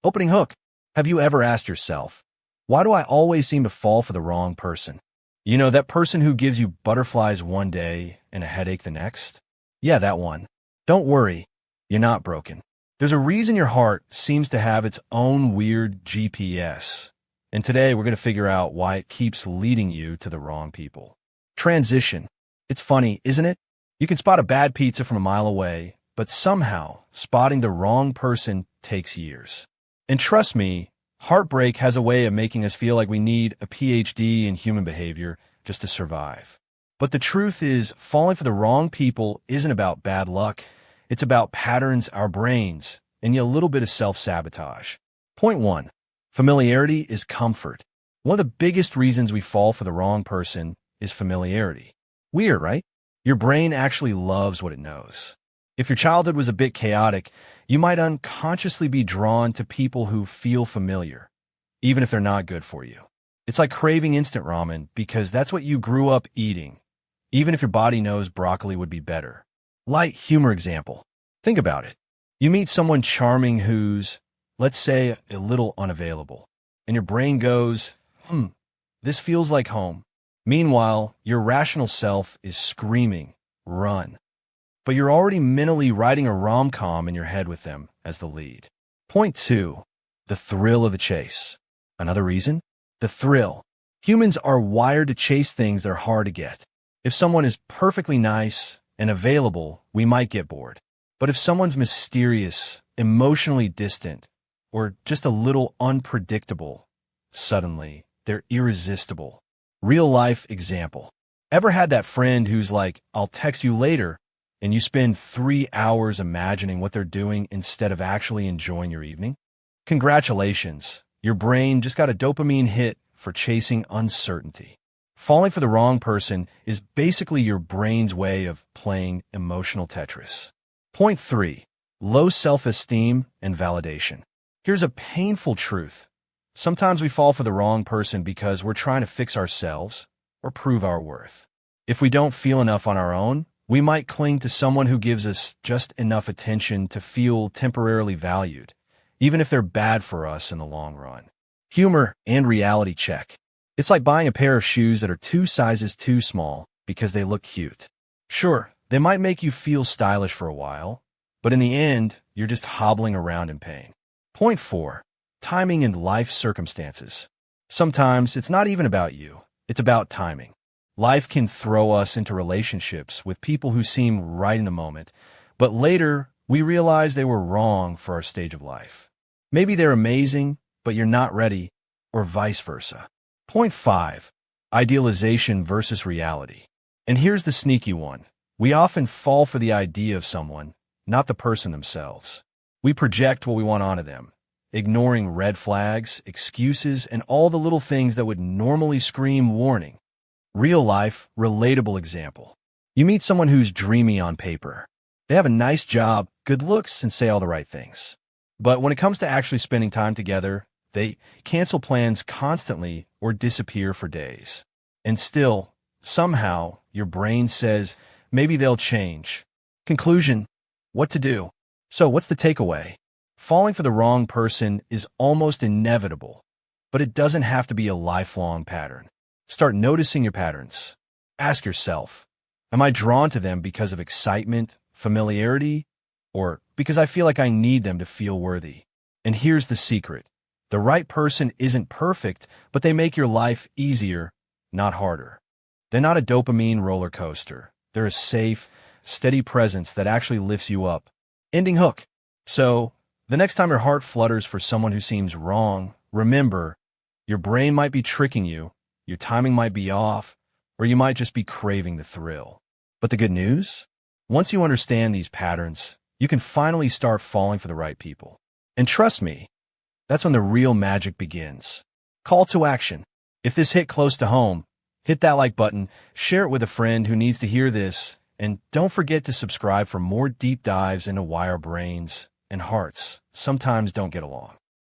Opening hook. Have you ever asked yourself, why do I always seem to fall for the wrong person? You know, that person who gives you butterflies one day and a headache the next? Yeah, that one. Don't worry, you're not broken. There's a reason your heart seems to have its own weird GPS. And today we're going to figure out why it keeps leading you to the wrong people. Transition. It's funny, isn't it? You can spot a bad pizza from a mile away, but somehow spotting the wrong person takes years. And trust me, heartbreak has a way of making us feel like we need a PhD in human behavior just to survive. But the truth is, falling for the wrong people isn't about bad luck. It's about patterns, our brains, and yet a little bit of self-sabotage. Point 1. Familiarity is comfort. One of the biggest reasons we fall for the wrong person is familiarity. Weird, right? Your brain actually loves what it knows. If your childhood was a bit chaotic, you might unconsciously be drawn to people who feel familiar, even if they're not good for you. It's like craving instant ramen because that's what you grew up eating, even if your body knows broccoli would be better. Light humor example. Think about it. You meet someone charming who's, let's say, a little unavailable, and your brain goes, this feels like home. Meanwhile, your rational self is screaming, run. But you're already mentally writing a rom-com in your head with them as the lead. Point 2. The thrill of the chase. Another reason? The thrill. Humans are wired to chase things that are hard to get. If someone is perfectly nice and available, we might get bored. But if someone's mysterious, emotionally distant, or just a little unpredictable, suddenly they're irresistible. Real-life example. Ever had that friend who's like, I'll text you later, and you spend 3 hours imagining what they're doing instead of actually enjoying your evening? Congratulations, your brain just got a dopamine hit for chasing uncertainty. Falling for the wrong person is basically your brain's way of playing emotional Tetris. Point 3. Low self-esteem and validation. Here's a painful truth. Sometimes we fall for the wrong person because we're trying to fix ourselves or prove our worth. If we don't feel enough on our own, we might cling to someone who gives us just enough attention to feel temporarily valued, even if they're bad for us in the long run. Humor and reality check. It's like buying a pair of shoes that are 2 sizes too small because they look cute. Sure, they might make you feel stylish for a while, but in the end, you're just hobbling around in pain. Point 4. Timing and life circumstances. Sometimes it's not even about you, it's about timing. Life can throw us into relationships with people who seem right in the moment, but later we realize they were wrong for our stage of life. Maybe they're amazing, but you're not ready, or vice versa. Point 5. Idealization versus reality. And here's the sneaky one. We often fall for the idea of someone, not the person themselves. We project what we want onto them, ignoring red flags, excuses, and all the little things that would normally scream warning. Real life, relatable example. You meet someone who's dreamy on paper. They have a nice job, good looks, and say all the right things. But when it comes to actually spending time together, they cancel plans constantly or disappear for days. And still, somehow, your brain says, maybe they'll change. Conclusion, what to do? So what's the takeaway? Falling for the wrong person is almost inevitable, but it doesn't have to be a lifelong pattern. Start noticing your patterns. Ask yourself, am I drawn to them because of excitement, familiarity, or because I feel like I need them to feel worthy? And here's the secret. The right person isn't perfect, but they make your life easier, not harder. They're not a dopamine roller coaster. They're a safe, steady presence that actually lifts you up. Ending hook. So, the next time your heart flutters for someone who seems wrong, remember, your brain might be tricking you, your timing might be off, or you might just be craving the thrill. But the good news? Once you understand these patterns, you can finally start falling for the right people. And trust me, that's when the real magic begins. Call to action. If this hit close to home, hit that like button, share it with a friend who needs to hear this, and don't forget to subscribe for more deep dives into why our brains and hearts sometimes don't get along.